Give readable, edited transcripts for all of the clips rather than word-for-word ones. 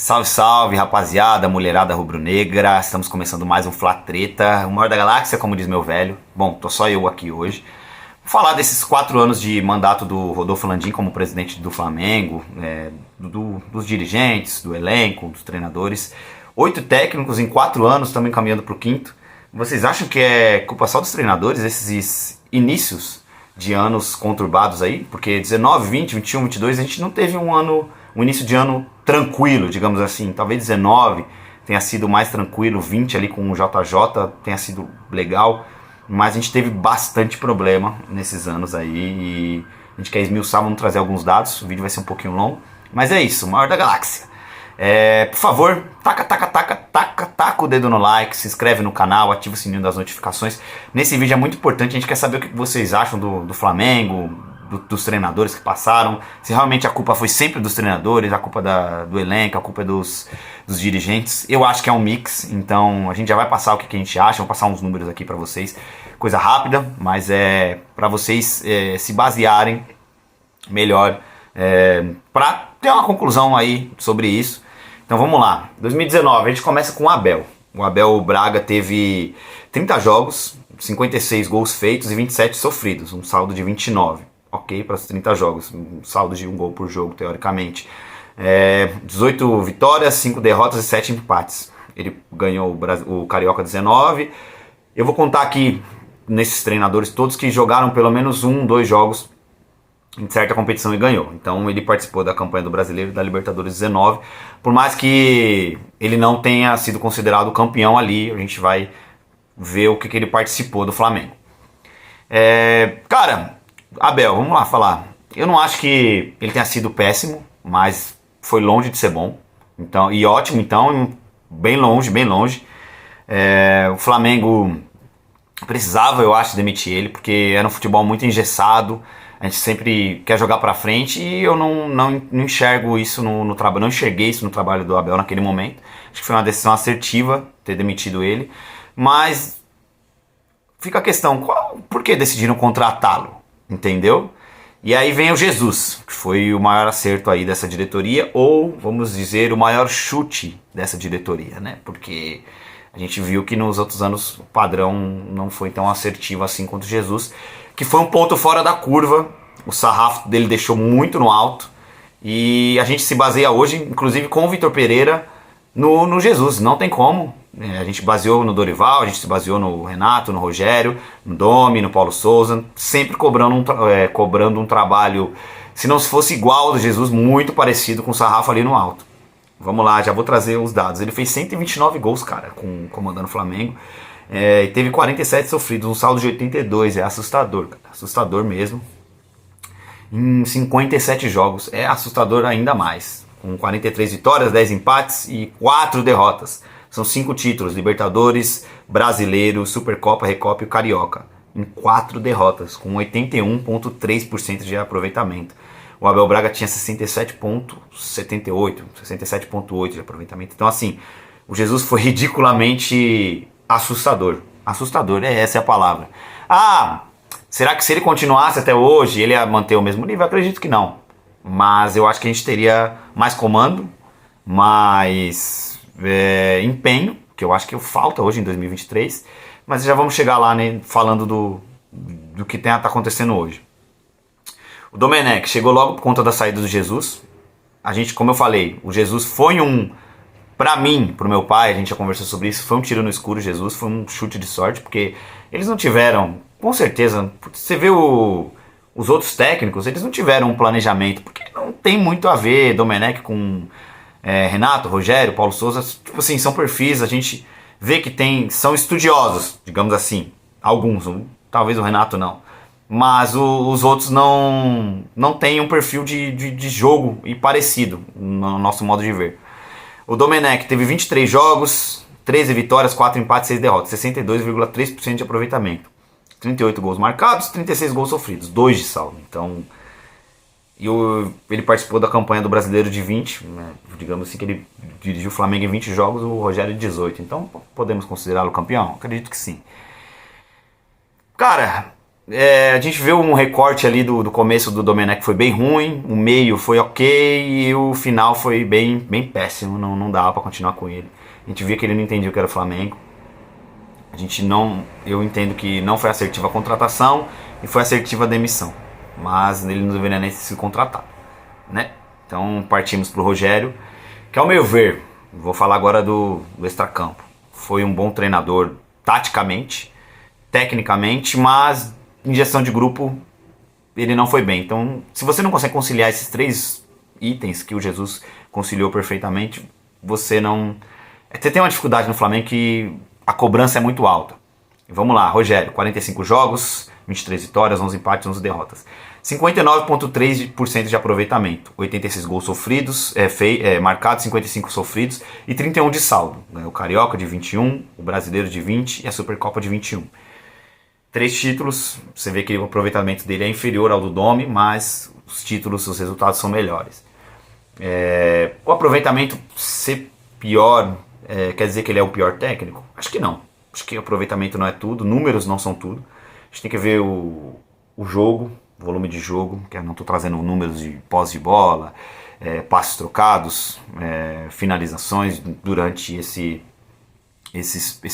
Salve, salve, rapaziada, mulherada rubro-negra. Estamos começando mais um Fla Treta, o maior da galáxia, como diz meu velho. Bom, tô só eu aqui hoje. Vou falar desses 4 anos de mandato do Rodolfo Landim como presidente do Flamengo, dos dirigentes, do elenco, dos treinadores. 8 técnicos em 4 anos, também caminhando pro quinto. Vocês acham que é culpa só dos treinadores, esses inícios de anos conturbados aí? Porque 19, 20, 21, 22, a gente não teve um início de ano tranquilo, digamos assim. Talvez 19 tenha sido mais tranquilo, 20 ali com o JJ tenha sido legal, mas a gente teve bastante problema nesses anos aí e a gente quer esmiuçar, vamos trazer alguns dados, o vídeo vai ser um pouquinho longo, mas é isso, o maior da galáxia. Por favor, taca o dedo no like, se inscreve no canal, ativa o sininho das notificações. Nesse vídeo é muito importante, a gente quer saber o que vocês acham do Flamengo, dos treinadores que passaram, se realmente a culpa foi sempre dos treinadores, a culpa do elenco, a culpa é dos dirigentes. Eu acho que é um mix, então a gente já vai passar o que a gente acha, vou passar uns números aqui pra vocês, coisa rápida, mas é pra vocês se basearem melhor, pra ter uma conclusão aí sobre isso. Então vamos lá, 2019 a gente começa com o Abel. O Abel Braga teve 30 jogos, 56 gols feitos e 27 sofridos, um saldo de 29. Ok, para os 30 jogos, um saldo de 1 gol por jogo, teoricamente. 18 vitórias, 5 derrotas e 7 empates. Ele ganhou o Carioca 19. Eu vou contar aqui, nesses treinadores todos, que jogaram pelo menos 1, 2 jogos em certa competição e ganhou. Então ele participou da campanha do Brasileiro e da Libertadores 19. Por mais que ele não tenha sido considerado campeão ali, a gente vai ver o que ele participou do Flamengo. Abel, vamos lá falar. Eu não acho que ele tenha sido péssimo, mas foi longe de ser bom. Então, e ótimo, então, bem longe, bem longe. O Flamengo precisava, eu acho, demitir ele, porque era um futebol muito engessado. A gente sempre quer jogar pra frente e eu não enxergo isso no trabalho, não enxerguei isso no trabalho do Abel naquele momento. Acho que foi uma decisão assertiva ter demitido ele, mas fica a questão, por que decidiram contratá-lo? Entendeu? E aí vem o Jesus, que foi o maior acerto aí dessa diretoria, ou vamos dizer, o maior chute dessa diretoria, né? Porque a gente viu que nos outros anos o padrão não foi tão assertivo assim quanto o Jesus, que foi um ponto fora da curva, o sarrafo dele deixou muito no alto, e a gente se baseia hoje, inclusive com o Vitor Pereira, no Jesus, não tem como. A gente baseou no Dorival, a gente se baseou no Renato, no Rogério, no Domi, no Paulo Souza, sempre cobrando um trabalho, se não fosse igual ao do Jesus, muito parecido com o sarrafo ali no alto. Vamos lá, já vou trazer os dados. Ele fez 129 gols, cara, comandando o Flamengo, e teve 47 sofridos, um saldo de 82, é assustador, cara, assustador mesmo. Em 57 jogos, é assustador ainda mais, com 43 vitórias, 10 empates e 4 derrotas. São 5 títulos, Libertadores, Brasileiro, Supercopa, Recopa e o Carioca. Em 4 derrotas, com 81,3% de aproveitamento. O Abel Braga tinha 67,78% 67,8% de aproveitamento. Então assim, o Jesus foi ridiculamente assustador. Assustador, essa é a palavra. Será que se ele continuasse até hoje, ele ia manter o mesmo nível? Eu acredito que não. Mas eu acho que a gente teria mais comando, mais empenho, que eu acho que falta hoje em 2023, mas já vamos chegar lá, né, falando do que tá acontecendo hoje. O Domenech chegou logo por conta da saída do Jesus. A gente, como eu falei, o Jesus foi pra mim, pro meu pai, a gente já conversou sobre isso, foi um tiro no escuro. Jesus foi um chute de sorte, porque eles não tiveram, com certeza, você vê os outros técnicos, eles não tiveram um planejamento, porque não tem muito a ver Domenech com Renato, Rogério, Paulo Souza, tipo assim, são perfis, a gente vê que são estudiosos, digamos assim, alguns, talvez o Renato não, mas os outros não têm um perfil de jogo e parecido no nosso modo de ver. O Domenech teve 23 jogos, 13 vitórias, 4 empates, 6 derrotas, 62,3% de aproveitamento, 38 gols marcados, 36 gols sofridos, 2 de saldo. Então, ele participou da campanha do Brasileiro de 20, né? Digamos assim que ele dirigiu o Flamengo em 20 jogos, o Rogério em 18. Então podemos considerá-lo campeão? Acredito que sim. Cara, A gente vê um recorte ali do começo do Domenech, foi bem ruim, o meio foi ok e o final foi bem péssimo, não dava pra continuar com ele. A gente via que ele não entendia o que era o Flamengo. Eu entendo que não foi assertiva a contratação e foi assertiva a demissão, mas ele não deveria nem ter sido contratado, né? Então partimos pro Rogério, que ao meu ver, vou falar agora do extracampo, foi um bom treinador taticamente, tecnicamente, mas em gestão de grupo ele não foi bem. Então, se você não consegue conciliar esses 3 itens que o Jesus conciliou perfeitamente, você não... Você tem uma dificuldade no Flamengo que a cobrança é muito alta. Vamos lá, Rogério, 45 jogos, 23 vitórias, 11 empates, 11 derrotas. 59,3% de aproveitamento, 86 gols sofridos, marcados, 55 sofridos e 31 de saldo. O Carioca de 21, o Brasileiro de 20 e a Supercopa de 21. 3 títulos, você vê que o aproveitamento dele é inferior ao do Domi, mas os títulos, os resultados são melhores. O aproveitamento ser pior, quer dizer que ele é o pior técnico? Acho que não. Acho que o aproveitamento não é tudo, números não são tudo. A gente tem que ver o jogo, o volume de jogo, que eu não estou trazendo números de posse de bola, passes trocados, finalizações durante esse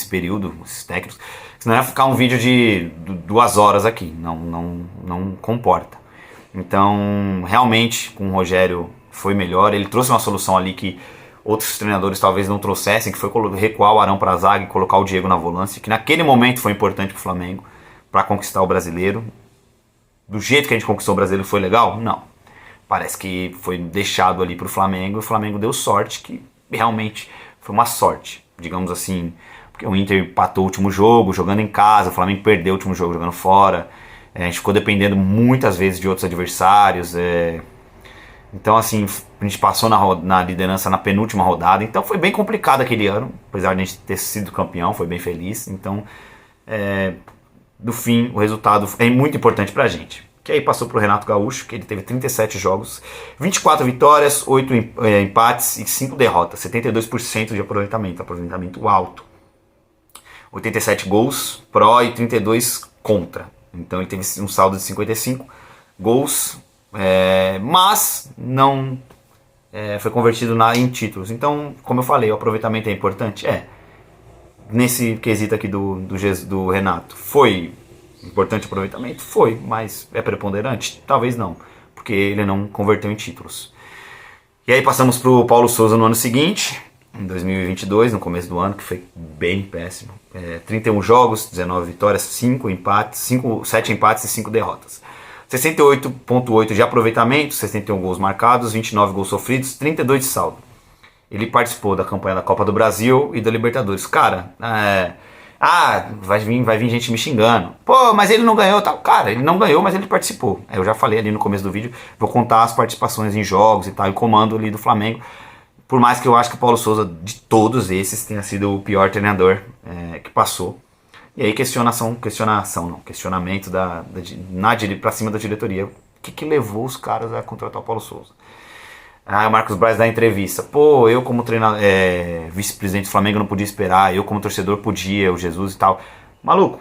período, esses técnicos. Senão ia ficar um vídeo de 2 horas aqui, não comporta. Então, realmente, com o Rogério foi melhor. Ele trouxe uma solução ali que outros treinadores talvez não trouxessem, que foi recuar o Arão para a zaga e colocar o Diego na volância, que naquele momento foi importante para o Flamengo, para conquistar o Brasileiro. Do jeito que a gente conquistou o Brasileiro foi legal? Não. Parece que foi deixado ali para o Flamengo, e o Flamengo deu sorte, que realmente foi uma sorte, digamos assim, porque o Inter empatou o último jogo jogando em casa, o Flamengo perdeu o último jogo jogando fora, a gente ficou dependendo muitas vezes de outros adversários, então assim, a gente passou na liderança na penúltima rodada, então foi bem complicado aquele ano, apesar de a gente ter sido campeão, foi bem feliz, então do fim o resultado é muito importante pra gente. Que aí passou pro Renato Gaúcho, que ele teve 37 jogos, 24 vitórias, 8 empates e 5 derrotas, 72% de aproveitamento alto. 87 gols pró e 32 contra. Então ele teve um saldo de 55 gols, mas não foi convertido em títulos. Então, como eu falei, o aproveitamento é importante? Nesse quesito aqui do Renato, foi importante o aproveitamento? Foi, mas é preponderante? Talvez não, porque ele não converteu em títulos. E aí passamos para o Paulo Souza no ano seguinte, em 2022, no começo do ano, que foi bem péssimo. 31 jogos, 19 vitórias, 7 empates e 5 derrotas. 68,8 de aproveitamento, 61 gols marcados, 29 gols sofridos, 32 de saldo. Ele participou da campanha da Copa do Brasil e da Libertadores. Cara, vai vir gente me xingando. Pô, mas ele não ganhou, tal. Cara, ele não ganhou, mas ele participou. Eu já falei ali no começo do vídeo, vou contar as participações em jogos e tal, e comando ali do Flamengo. Por mais que eu acho que o Paulo Souza, de todos esses, tenha sido o pior treinador que passou. E aí questionamento pra cima da diretoria. O que levou os caras a contratar o Paulo Souza? O Marcos Braz dá entrevista. Pô, eu como treinador, vice-presidente do Flamengo não podia esperar. Eu como torcedor podia, o Jesus e tal. Maluco.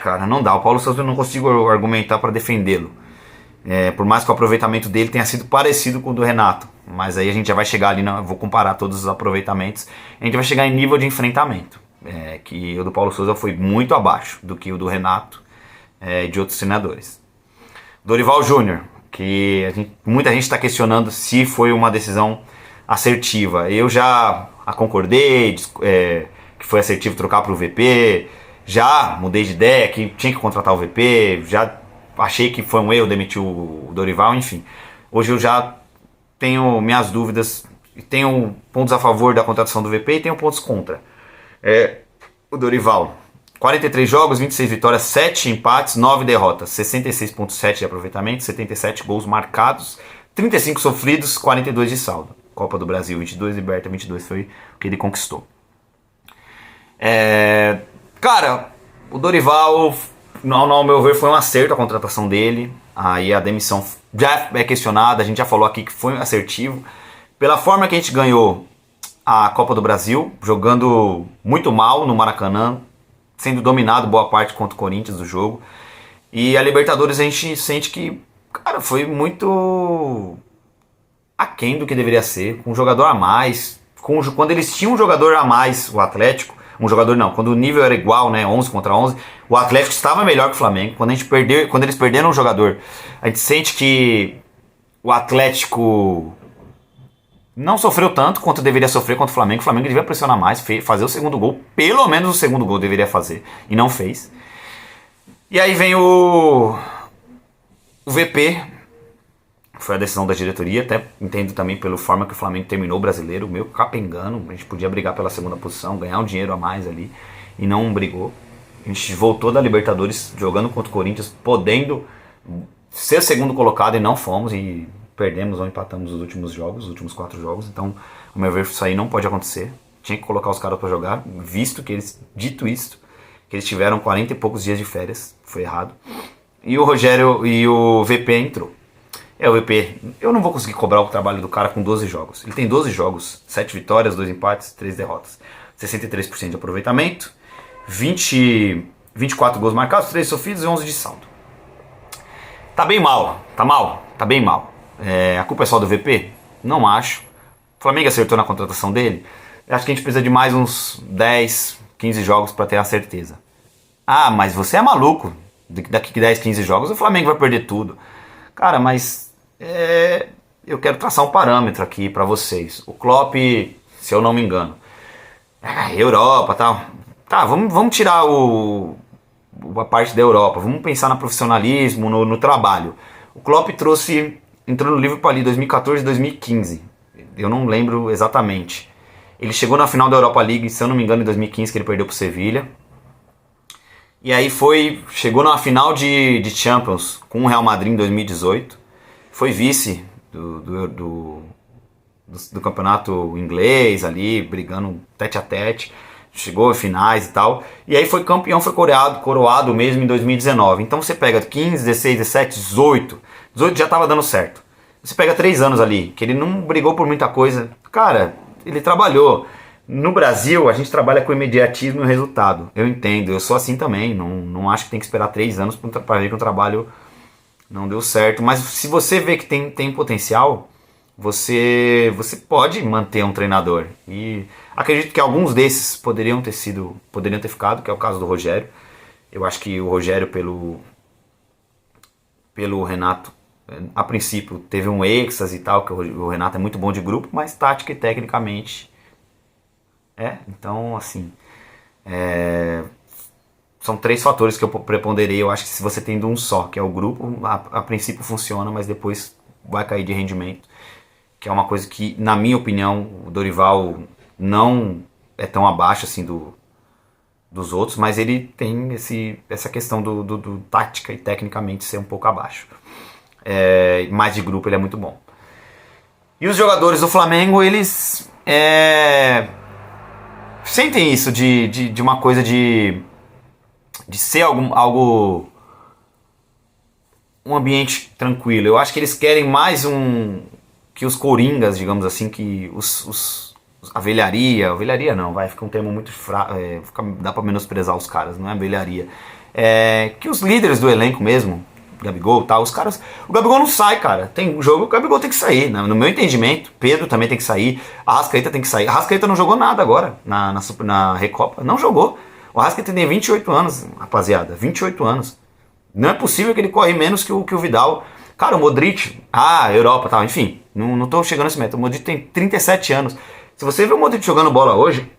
Cara, não dá. O Paulo Souza eu não consigo argumentar para defendê-lo. Por mais que o aproveitamento dele tenha sido parecido com o do Renato. Mas aí a gente já vai chegar ali, vou comparar todos os aproveitamentos. A gente vai chegar em nível de enfrentamento. Que o do Paulo Souza foi muito abaixo do que o do Renato e de outros treinadores. Dorival Júnior, que muita gente está questionando se foi uma decisão assertiva. Eu já concordei, que foi assertivo trocar para o VP, já mudei de ideia que tinha que contratar o VP, já achei que foi um erro demitir o Dorival, enfim. Hoje eu já tenho minhas dúvidas, tenho pontos a favor da contratação do VP e tenho pontos contra. O Dorival, 43 jogos, 26 vitórias, 7 empates, 9 derrotas, 66,7 de aproveitamento, 77 gols marcados, 35 sofridos, 42 de saldo. Copa do Brasil 22, Liberta 22 foi o que ele conquistou. Cara, o Dorival, ao meu ver, foi um acerto a contratação dele. Aí a demissão já é questionada, a gente já falou aqui que foi assertivo. Pela forma que a gente ganhou a Copa do Brasil, jogando muito mal no Maracanã, sendo dominado boa parte contra o Corinthians do jogo. E a Libertadores a gente sente que, cara, foi muito aquém do que deveria ser, com um jogador a mais. Quando eles tinham um jogador a mais, o Atlético, um jogador não, quando o nível era igual, né, 11 contra 11, o Atlético estava melhor que o Flamengo. Quando eles perderam um jogador, a gente sente que o Atlético não sofreu tanto quanto deveria sofrer contra o Flamengo. O Flamengo devia pressionar mais, fazer o segundo gol, pelo menos o segundo gol deveria fazer, e não fez. E aí vem o VP, foi a decisão da diretoria, até entendo também pela forma que o Flamengo terminou o brasileiro, meio capengando, a gente podia brigar pela segunda posição, ganhar um dinheiro a mais ali, e não brigou. A gente voltou da Libertadores jogando contra o Corinthians, podendo ser segundo colocado e não fomos, e perdemos ou empatamos os últimos jogos, os últimos 4 jogos, então, ao meu ver, isso aí não pode acontecer. Tinha que colocar os caras pra jogar, visto que eles, dito isto, que eles tiveram 40 e poucos dias de férias, foi errado. E o Rogério e o VP entrou. O VP, eu não vou conseguir cobrar o trabalho do cara com 12 jogos. Ele tem 12 jogos, 7 vitórias, 2 empates, 3 derrotas. 63% de aproveitamento, 24 gols marcados, 3 sofridos e 11 de saldo. Tá bem mal, tá bem mal. A culpa é só do VP? Não acho. O Flamengo acertou na contratação dele? Eu acho que a gente precisa de mais uns 10, 15 jogos para ter a certeza. Ah, mas você é maluco. Daqui 10, 15 jogos o Flamengo vai perder tudo. Cara, mas eu quero traçar um parâmetro aqui para vocês. O Klopp, se eu não me engano, Europa, tal. Tá, vamos tirar a parte da Europa. Vamos pensar no profissionalismo, no trabalho. O Klopp entrou no Liverpool ali 2014, 2015. Eu não lembro exatamente. Ele chegou na final da Europa League, se eu não me engano, em 2015, que ele perdeu pro Sevilha. E aí chegou na final de Champions com o Real Madrid em 2018. Foi vice do campeonato inglês ali, brigando tete a tete. Chegou a finais e tal. E aí foi campeão, foi coroado mesmo em 2019. Então você pega 15, 16, 17, 18. 18 já estava dando certo. Você pega 3 anos ali, que ele não brigou por muita coisa. Cara, ele trabalhou. No Brasil, a gente trabalha com imediatismo e resultado. Eu entendo, eu sou assim também. Não acho que tem que esperar 3 anos para ver que o trabalho não deu certo. Mas se você vê que tem potencial, você pode manter um treinador. E acredito que alguns desses poderiam ter ficado, que é o caso do Rogério. Eu acho que o Rogério, pelo Renato, a princípio teve um êxtase e tal, que o Renato é muito bom de grupo, mas tática e tecnicamente então assim, são 3 fatores que eu preponderei. Eu acho que se você tem um só, que é o grupo, a princípio funciona, mas depois vai cair de rendimento, que é uma coisa que, na minha opinião, o Dorival não é tão abaixo assim dos outros, mas ele tem essa questão do tática e tecnicamente ser um pouco abaixo. Mais de grupo ele é muito bom. E os jogadores do Flamengo, eles sentem isso de uma coisa de ser um ambiente tranquilo. Eu acho que eles querem mais que os coringas, digamos assim, que a velharia não, fica um termo muito dá pra menosprezar os caras, não é velharia. Que os líderes do elenco mesmo, Gabigol e tal, os caras, o Gabigol não sai, cara, tem jogo, o Gabigol tem que sair, no meu entendimento. Pedro também tem que sair, a Arrascaeta tem que sair. A Arrascaeta não jogou nada agora na Recopa, não jogou. O Arrascaeta tem 28 anos, rapaziada, 28 anos. Não é possível que ele corre menos que o Vidal. Cara, o Modric, Europa, tal, enfim, não tô chegando nesse método. O Modric tem 37 anos. Se você vê o Modric jogando bola hoje,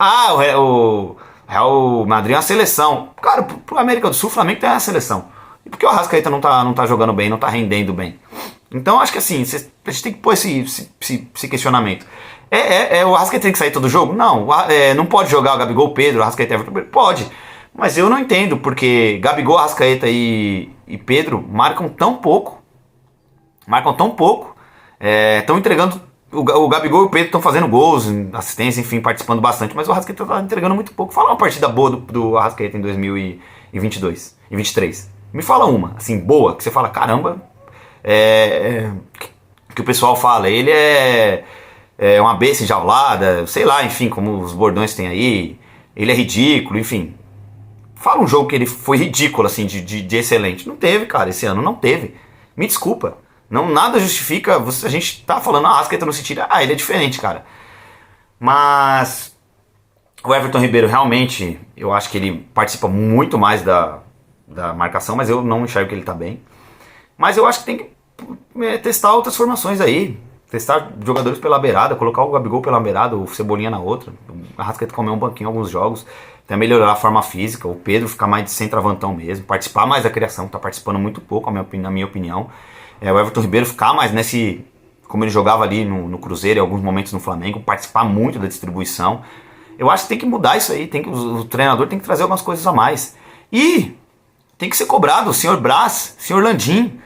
o Real Madrid é uma seleção. Cara, pro América do Sul, o Flamengo tem uma seleção. E por que o Arrascaeta não tá jogando bem, não tá rendendo bem? Então acho que assim, a gente tem que pôr esse questionamento. O Arrascaeta tem que sair todo jogo? Não. Não pode jogar o Gabigol, Pedro, o Arrascaeta e Everton? Pode. Mas eu não entendo, porque Gabigol, Arrascaeta e Pedro marcam tão pouco. Estão entregando. O Gabigol e o Pedro estão fazendo gols, assistência, enfim, participando bastante. Mas o Arrascaeta tá entregando muito pouco. Fala uma partida boa do Arrascaeta em 2022 e 2023. Me fala uma, assim, boa, que você fala, caramba, que o pessoal fala, ele é uma besta enjaulada, sei lá, enfim, como os bordões tem aí, ele é ridículo, enfim. Fala um jogo que ele foi ridículo, assim, de excelente. Não teve, cara, esse ano não teve. Me desculpa. Não, nada justifica. A gente tá falando, a Arrascaeta não se tira. Ele é diferente, cara. Mas o Everton Ribeiro realmente, eu acho que ele participa muito mais da marcação, mas eu não enxergo que ele tá bem. Mas eu acho que tem que testar outras formações aí. Testar jogadores pela beirada, colocar o Gabigol pela beirada, o Cebolinha na outra. O Arrascaeta comer um banquinho em alguns jogos. Até melhorar a forma física. O Pedro ficar mais de centroavantão mesmo. Participar mais da criação, tá participando muito pouco, na minha opinião. O Everton Ribeiro ficar mais nesse... Como ele jogava ali no Cruzeiro, em alguns momentos no Flamengo. Participar muito da distribuição. Eu acho que tem que mudar isso aí. O treinador tem que trazer algumas coisas a mais. E tem que ser cobrado o senhor Braz, o senhor Landim.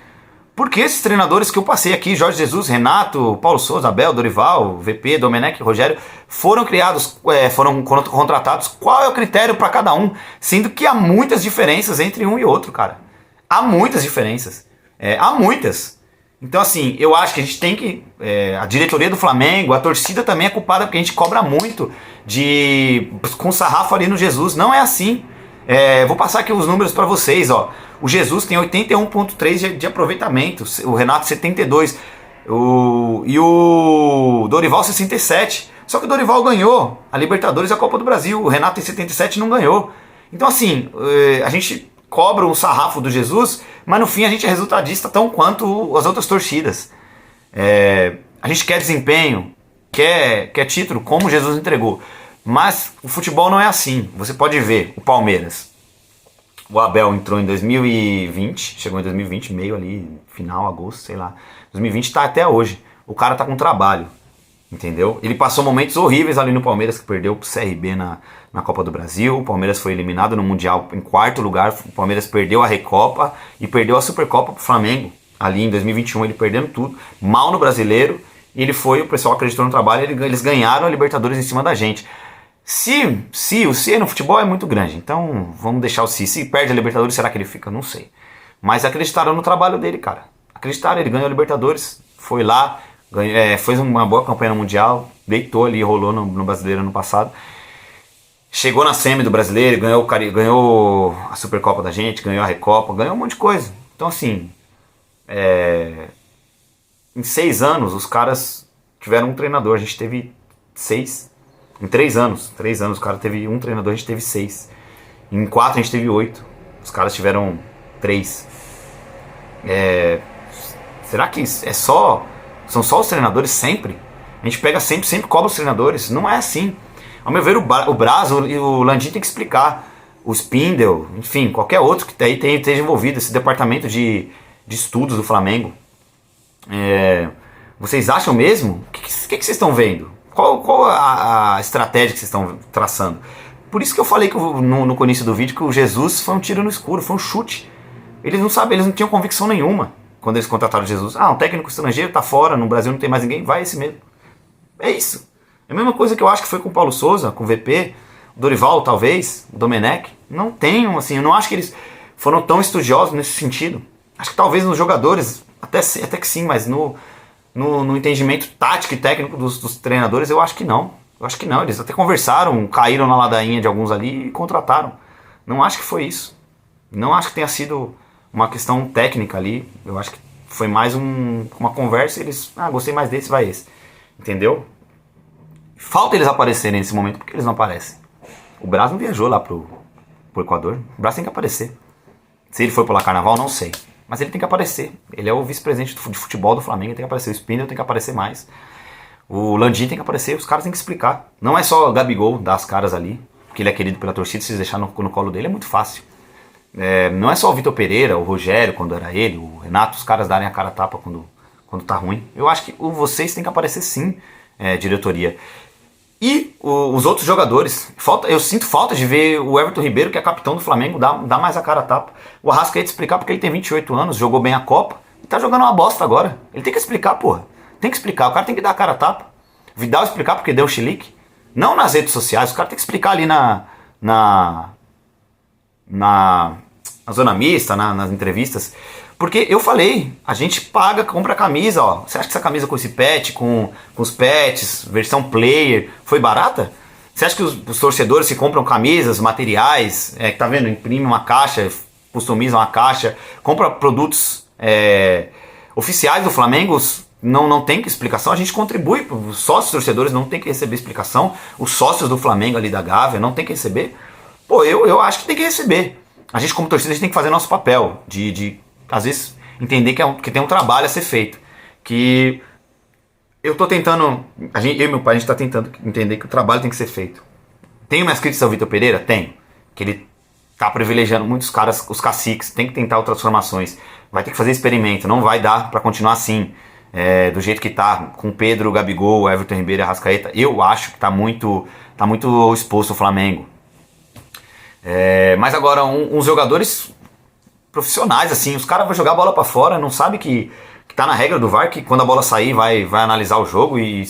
Porque esses treinadores que eu passei aqui, Jorge Jesus, Renato, Paulo Souza, Abel, Dorival, VP, Domenech, Rogério, foram contratados. Qual é o critério para cada um? Sendo que há muitas diferenças entre um e outro, cara. Há muitas diferenças. Há muitas. Então, assim, eu acho que a gente tem que... a diretoria do Flamengo, a torcida também é culpada porque a gente cobra muito com sarrafo ali no Jesus. Não é assim. Vou passar aqui os números para vocês, ó. O Jesus tem 81,3 de aproveitamento, o Renato 72 e o Dorival 67. Só que o Dorival ganhou a Libertadores e a Copa do Brasil, o Renato em 77 não ganhou. Então assim, a gente cobra o sarrafo do Jesus, mas no fim a gente é resultadista tão quanto as outras torcidas. A gente quer desempenho, quer título, como o Jesus entregou. Mas o futebol não é assim. Você pode ver o Palmeiras. O Abel entrou em 2020, chegou em 2020, meio ali, final, agosto, sei lá. 2020 tá até hoje. O cara tá com trabalho, entendeu? Ele passou momentos horríveis ali no Palmeiras, que perdeu pro CRB na Copa do Brasil. O Palmeiras foi eliminado no Mundial em quarto lugar. O Palmeiras perdeu a Recopa e perdeu a Supercopa pro Flamengo. Ali em 2021 ele perdendo tudo, mal no Brasileiro. E ele foi, o pessoal acreditou no trabalho, eles ganharam a Libertadores em cima da gente. O se no futebol é muito grande, então vamos deixar o se. Se perde a Libertadores, será que ele fica? Não sei. Mas acreditaram no trabalho dele, cara. Acreditaram, ele ganhou a Libertadores, foi lá, fez uma boa campanha no Mundial, deitou ali, rolou no Brasileiro ano passado. Chegou na semi do Brasileiro, ganhou a Supercopa da gente, ganhou a Recopa, ganhou um monte de coisa. Então assim, em 6 anos os caras tiveram um treinador, a gente teve 6. Em 3 anos, o cara teve um treinador, a gente teve 6. Em 4 a gente teve 8. Os caras tiveram 3. Será que são só os treinadores sempre? A gente pega sempre cobra os treinadores. Não é assim. Ao meu ver, o Braz e o Landim tem que explicar. O Spindle, enfim, qualquer outro que esteja envolvido, esse departamento de estudos do Flamengo. Vocês acham mesmo? O que vocês estão vendo? Qual a estratégia que vocês estão traçando? Por isso que eu falei que no início do vídeo que o Jesus foi um tiro no escuro, foi um chute. Eles não tinham convicção nenhuma quando eles contrataram o Jesus. Um técnico estrangeiro tá fora, no Brasil não tem mais ninguém, vai esse mesmo. É isso. É a mesma coisa que eu acho que foi com o Paulo Souza, com o VP, o Dorival talvez, o Domenech. Não tenham, assim, eu não acho que eles foram tão estudiosos nesse sentido. Acho que talvez nos jogadores, até que sim, mas no entendimento tático e técnico dos treinadores, eu acho que não. Eles até conversaram, caíram na ladainha de alguns ali e contrataram. Não acho que foi isso. Não acho que tenha sido uma questão técnica ali. Eu acho que foi mais uma conversa e eles... gostei mais desse, vai esse. Entendeu? Falta eles aparecerem nesse momento, porque eles não aparecem. O Braz não viajou lá pro Equador. O Braz tem que aparecer. Se ele foi pular carnaval, não sei. Mas ele tem que aparecer. Ele é o vice-presidente de futebol do Flamengo, ele tem que aparecer. O Spindle tem que aparecer mais. O Landim tem que aparecer. Os caras têm que explicar. Não é só o Gabigol dar as caras ali, porque ele é querido pela torcida. Se deixar no colo dele é muito fácil. Não é só o Vitor Pereira, o Rogério, quando era ele, o Renato, os caras darem a cara a tapa quando tá ruim. Eu acho que vocês têm que aparecer sim, diretoria. E os outros jogadores, eu sinto falta de ver o Everton Ribeiro, que é capitão do Flamengo, dar mais a cara a tapa. O Arrascaeta explicar porque ele tem 28 anos, jogou bem a Copa, e tá jogando uma bosta agora. Ele tem que explicar, porra. Tem que explicar, o cara tem que dar a cara a tapa. Vidal explicar porque deu chilique. Não nas redes sociais, o cara tem que explicar ali na zona mista, nas entrevistas. Porque eu falei, a gente paga, compra a camisa, ó. Você acha que essa camisa com esse pet, com os pets, versão player, foi barata? Você acha que os torcedores que compram camisas, materiais, que tá vendo, imprime uma caixa, customiza uma caixa, compra produtos oficiais do Flamengo, não tem que explicação? A gente contribui, os sócios torcedores não tem que receber explicação, os sócios do Flamengo ali da Gávea não tem que receber. Pô, eu acho que tem que receber. A gente como torcedor, a gente tem que fazer nosso papel, de às vezes, entender que tem um trabalho a ser feito. Que eu tô tentando, eu e meu pai, a gente tá tentando entender que o trabalho tem que ser feito. Tenho minhas críticas ao Vitor Pereira? Tenho. Que ele tá privilegiando muitos caras, os caciques, tem que tentar outras transformações. Vai ter que fazer experimento, não vai dar pra continuar assim. Do jeito que tá, com Pedro, Gabigol, Everton Ribeiro e Arrascaeta. Eu acho que tá muito exposto o Flamengo. Mas agora, uns jogadores profissionais, assim, os caras vão jogar a bola pra fora, não sabe que tá na regra do VAR, que quando a bola sair vai analisar o jogo e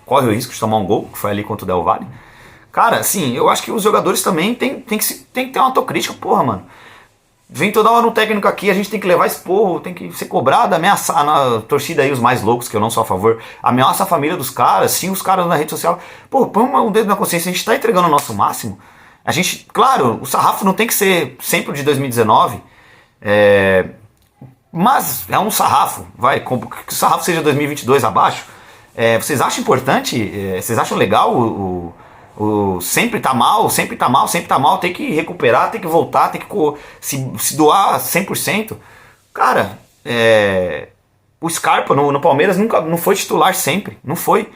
corre o risco de tomar um gol, que foi ali contra o Del Valle. Cara, assim, eu acho que os jogadores também tem que ter uma autocrítica, porra, mano. Vem toda hora um técnico aqui, a gente tem que levar esporro, tem que ser cobrado, ameaçar na torcida aí, os mais loucos, que eu não sou a favor, ameaça a família dos caras, sim, os caras na rede social. Pô, põe um dedo na consciência, a gente tá entregando o nosso máximo. A gente, claro, o sarrafo não tem que ser sempre de 2019, mas é um sarrafo, que o sarrafo seja 2022 abaixo. Vocês acham importante, vocês acham legal sempre tá mal, tem que recuperar, tem que voltar, tem que se doar 100%. Cara, o Scarpa no Palmeiras nunca não foi titular sempre, não foi.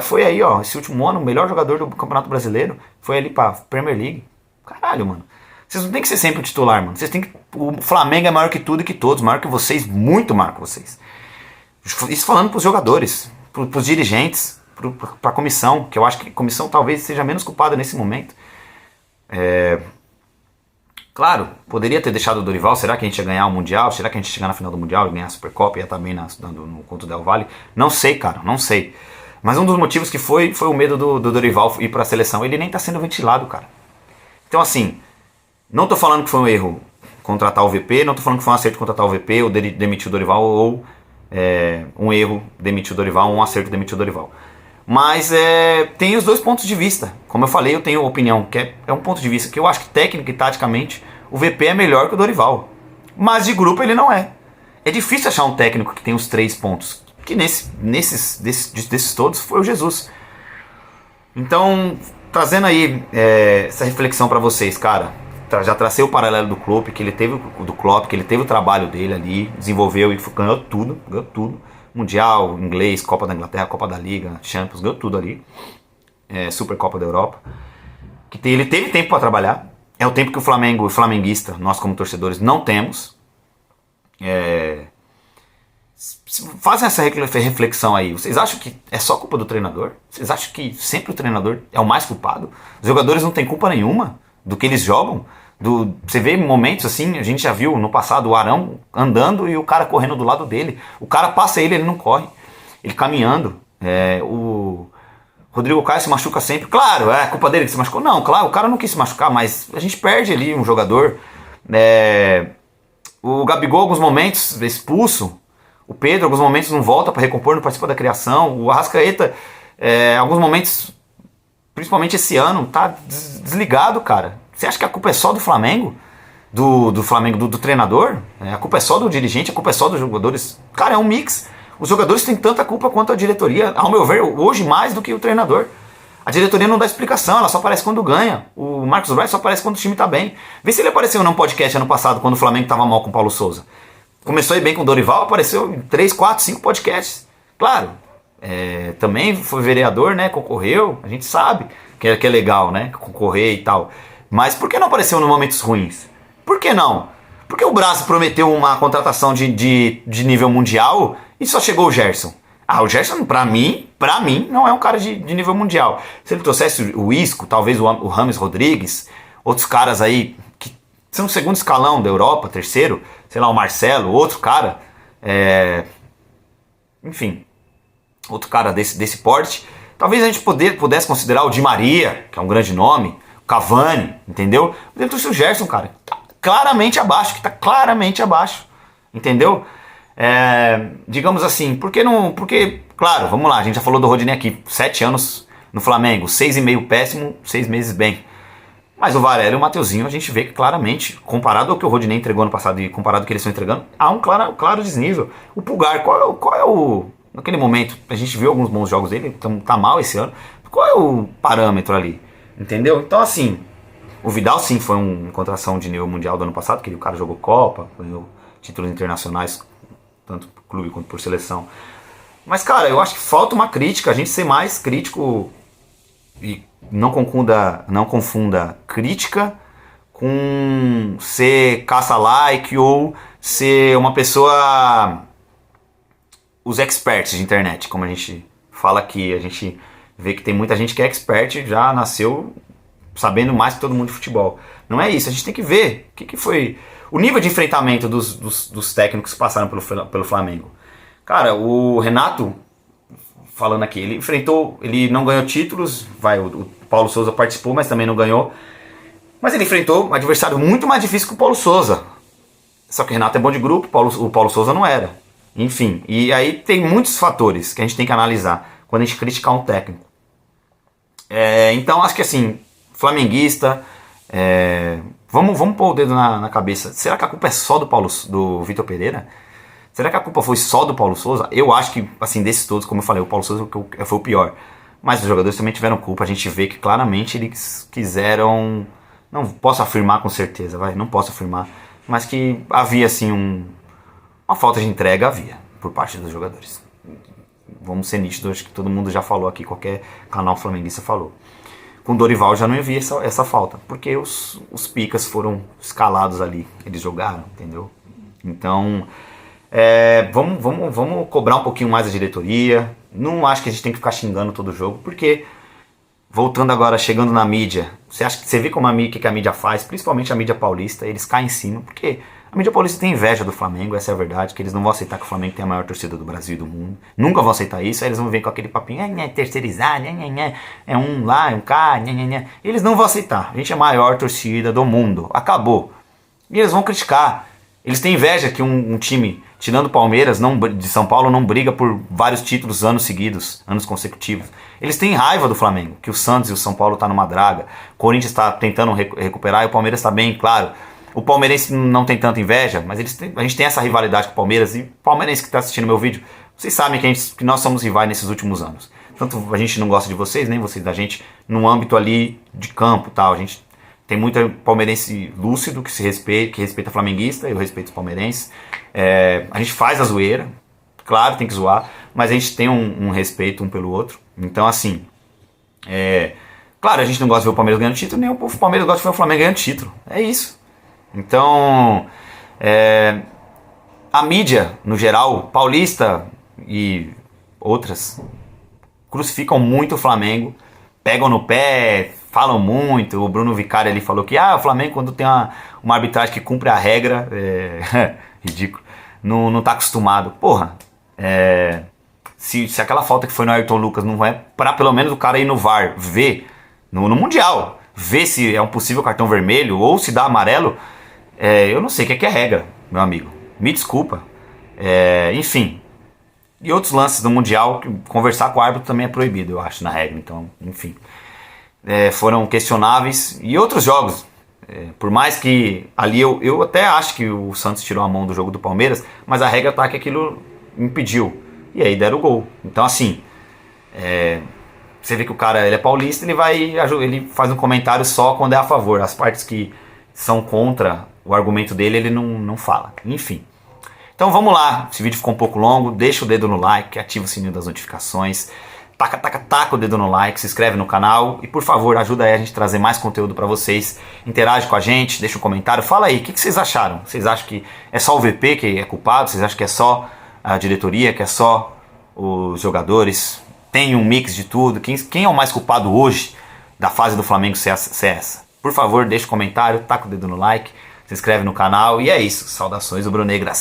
Foi aí, ó, esse último ano, o melhor jogador do Campeonato Brasileiro, foi ali pra Premier League. Caralho, mano. Vocês não tem que ser sempre o titular, mano. O Flamengo é maior que tudo e que todos, maior que vocês, muito maior que vocês. Isso falando pros jogadores, pros dirigentes, pra comissão, que eu acho que a comissão talvez seja menos culpada nesse momento. Claro, poderia ter deixado o Dorival. Será que a gente ia ganhar o Mundial? Será que a gente ia chegar na final do Mundial e ganhar a Supercopa e ia estar bem no contra o Del Valle? Não sei, cara, não sei. Mas um dos motivos que foi o medo do Dorival ir pra seleção. Ele nem tá sendo ventilado, cara. Então assim, não tô falando que foi um erro contratar o VP, não tô falando que foi um acerto contratar o VP ou demitir o Dorival, ou um erro demitir o Dorival, ou um acerto demitir o Dorival. Mas tem os dois pontos de vista. Como eu falei, eu tenho opinião, que é um ponto de vista que eu acho que técnica e taticamente o VP é melhor que o Dorival. Mas de grupo ele não é. É difícil achar um técnico que tem os 3 pontos. Que desses todos foi o Jesus. Então, trazendo aí essa reflexão para vocês, cara. Já tracei o paralelo do Klopp, que ele teve o trabalho dele ali, desenvolveu e ganhou tudo. Mundial, inglês, Copa da Inglaterra, Copa da Liga, Champions, ganhou tudo ali. Supercopa da Europa. Ele teve tempo para trabalhar. É o tempo que o Flamengo, o flamenguista, nós como torcedores, não temos. Fazem essa reflexão aí. Vocês acham que é só culpa do treinador? Vocês acham que sempre o treinador é o mais culpado? Os jogadores não têm culpa nenhuma do que eles jogam? Você vê momentos assim, a gente já viu no passado o Arão andando e o cara correndo do lado dele. O cara passa ele não corre. Ele caminhando. O Rodrigo Caio se machuca sempre. Claro, é culpa dele que se machucou. Não, claro, o cara não quis se machucar, mas a gente perde ali um jogador. O Gabigol, alguns momentos, expulso. O Pedro, alguns momentos, não volta para recompor, não participa da criação. O Arrascaeta, alguns momentos, principalmente esse ano, tá desligado, cara. Você acha que a culpa é só do Flamengo? Do Flamengo, do treinador? A culpa é só do dirigente? A culpa é só dos jogadores? Cara, é um mix. Os jogadores têm tanta culpa quanto a diretoria. Ao meu ver, hoje mais do que o treinador. A diretoria não dá explicação, ela só aparece quando ganha. O Marcos Braz só aparece quando o time tá bem. Vê se ele apareceu num podcast ano passado, quando o Flamengo tava mal com o Paulo Souza. Começou a ir bem com o Dorival, apareceu em 3, 4, 5 podcasts. Claro, também foi vereador, né? Concorreu, a gente sabe que é legal, né? Concorrer e tal. Mas por que não apareceu nos momentos ruins? Por que não? Porque o Braz prometeu uma contratação de nível mundial e só chegou o Gerson. O Gerson, pra mim, não é um cara de nível mundial. Se ele trouxesse o Isco, talvez o Rames Rodrigues, outros caras aí que são segundo escalão da Europa, terceiro, sei lá, o Marcelo, outro cara, enfim, outro cara desse porte, talvez a gente pudesse considerar o Di Maria, que é um grande nome, o Cavani, entendeu? Ele trouxe o Gerson, cara, que tá claramente abaixo, entendeu? Digamos assim, porque, claro, vamos lá, a gente já falou do Rodinei aqui, 7 anos No Flamengo, 6,5 péssimo, 6 meses bem. Mas o Varela e o Mateuzinho, a gente vê que claramente, comparado ao que o Rodinei entregou ano passado e comparado ao que eles estão entregando, há um claro desnível. O Pulgar, qual é o... Naquele momento, a gente viu alguns bons jogos dele, tá mal esse ano. Qual é o parâmetro ali? Entendeu? Então, assim, o Vidal, sim, foi uma contratação de nível mundial do ano passado, que o cara jogou Copa, ganhou títulos internacionais, tanto por clube quanto por seleção. Mas, cara, eu acho que falta uma crítica, a gente ser mais crítico e não confunda crítica com ser caça-like ou ser uma pessoa... Os experts de internet, como a gente fala aqui, a gente vê que tem muita gente que é expert, já nasceu sabendo mais que todo mundo de futebol. Não é isso, a gente tem que ver o que foi o nível de enfrentamento dos técnicos que passaram pelo Flamengo. Cara, o Renato, falando aqui, ele não ganhou títulos, o Paulo Souza participou, mas também não ganhou. Mas ele enfrentou um adversário muito mais difícil que o Paulo Souza. Só que o Renato é bom de grupo, o Paulo Souza não era. Enfim, e aí tem muitos fatores que a gente tem que analisar quando a gente criticar um técnico. Então acho que assim, flamenguista, vamos pôr o dedo na cabeça. Será que a culpa é só do Vitor Pereira? Será que a culpa foi só do Paulo Souza? Eu acho que, assim, desses todos, como eu falei, o Paulo Souza foi o pior. Mas os jogadores também tiveram culpa. A gente vê que claramente eles quiseram... Não posso afirmar com certeza, não posso afirmar. Mas que havia, assim, uma falta de entrega, havia, por parte dos jogadores. Vamos ser nítidos, acho que todo mundo já falou aqui, qualquer canal flamenguista falou. Com o Dorival já não havia essa falta, porque os picas foram escalados ali, eles jogaram, entendeu? Então... vamos cobrar um pouquinho mais a diretoria. Não acho que a gente tem que ficar xingando todo jogo, porque voltando agora, chegando na mídia, você vê como que a mídia faz, principalmente a mídia paulista, eles caem em cima, porque a mídia paulista tem inveja do Flamengo, essa é a verdade, que eles não vão aceitar que o Flamengo tem a maior torcida do Brasil e do mundo, nunca vão aceitar isso, aí eles vão vir com aquele papinho, terceirizado, é um lá, é um cá, eles não vão aceitar, a gente é a maior torcida do mundo, acabou, e eles vão criticar. Eles têm inveja que um time, tirando o Palmeiras, de São Paulo, não briga por vários títulos anos seguidos, anos consecutivos. Eles têm raiva do Flamengo, que o Santos e o São Paulo estão numa draga. O Corinthians está tentando recuperar e o Palmeiras está bem, claro. O palmeirense não tem tanta inveja, mas a gente tem essa rivalidade com o Palmeiras. E o palmeirense que está assistindo meu vídeo, vocês sabem que nós somos rivais nesses últimos anos. Tanto a gente não gosta de vocês, nem vocês da gente, no âmbito ali de campo e tal. A gente... Tem muito palmeirense lúcido que respeita flamenguista, eu respeito os palmeirenses. A gente faz a zoeira, claro, tem que zoar, mas a gente tem um respeito um pelo outro. Então, assim, claro, a gente não gosta de ver o Palmeiras ganhando título, nem o Palmeiras gosta de ver o Flamengo ganhando título. É isso. Então, a mídia, no geral, paulista e outras, crucificam muito o Flamengo, pegam no pé, falam muito. O Bruno Vicari ali falou que o Flamengo, quando tem uma arbitragem que cumpre a regra, ridículo, não tá acostumado. Porra, se aquela falta que foi no Ayrton Lucas não é pra pelo menos o cara ir no VAR ver, no Mundial, ver se é um possível cartão vermelho ou se dá amarelo, eu não sei o que é regra, meu amigo. Me desculpa. Enfim. E outros lances do Mundial, que conversar com o árbitro também é proibido, eu acho, na regra. Então, enfim. Foram questionáveis. E outros jogos. Por mais que ali eu até acho que o Santos tirou a mão do jogo do Palmeiras, mas a regra tá que aquilo impediu. E aí deram o gol. Então, assim, você vê que o cara ele é paulista, ele faz um comentário só quando é a favor. As partes que são contra o argumento dele, ele não fala. Enfim. Então vamos lá, esse vídeo ficou um pouco longo, deixa o dedo no like, ativa o sininho das notificações, taca o dedo no like, se inscreve no canal e por favor ajuda aí a gente a trazer mais conteúdo para vocês, interage com a gente, deixa um comentário, fala aí, o que vocês acharam? Vocês acham que é só o VP que é culpado? Vocês acham que é só a diretoria, que é só os jogadores? Tem um mix de tudo? Quem é o mais culpado hoje da fase do Flamengo ser essa? Por favor, deixa um comentário, taca o dedo no like, se inscreve no canal e é isso, saudações rubro-negras.